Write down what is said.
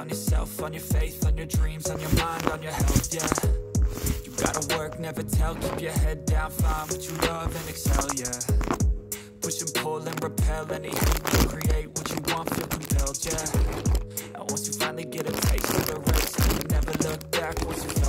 on yourself, on your faith, on your dreams, on your mind, on your health, yeah. You gotta work, never tell, keep your head down, find what you love and excel, yeah. Push and pull and repel any hate, to create what you want, feel compelled, yeah. And once you finally get a taste of the race, you never look back once you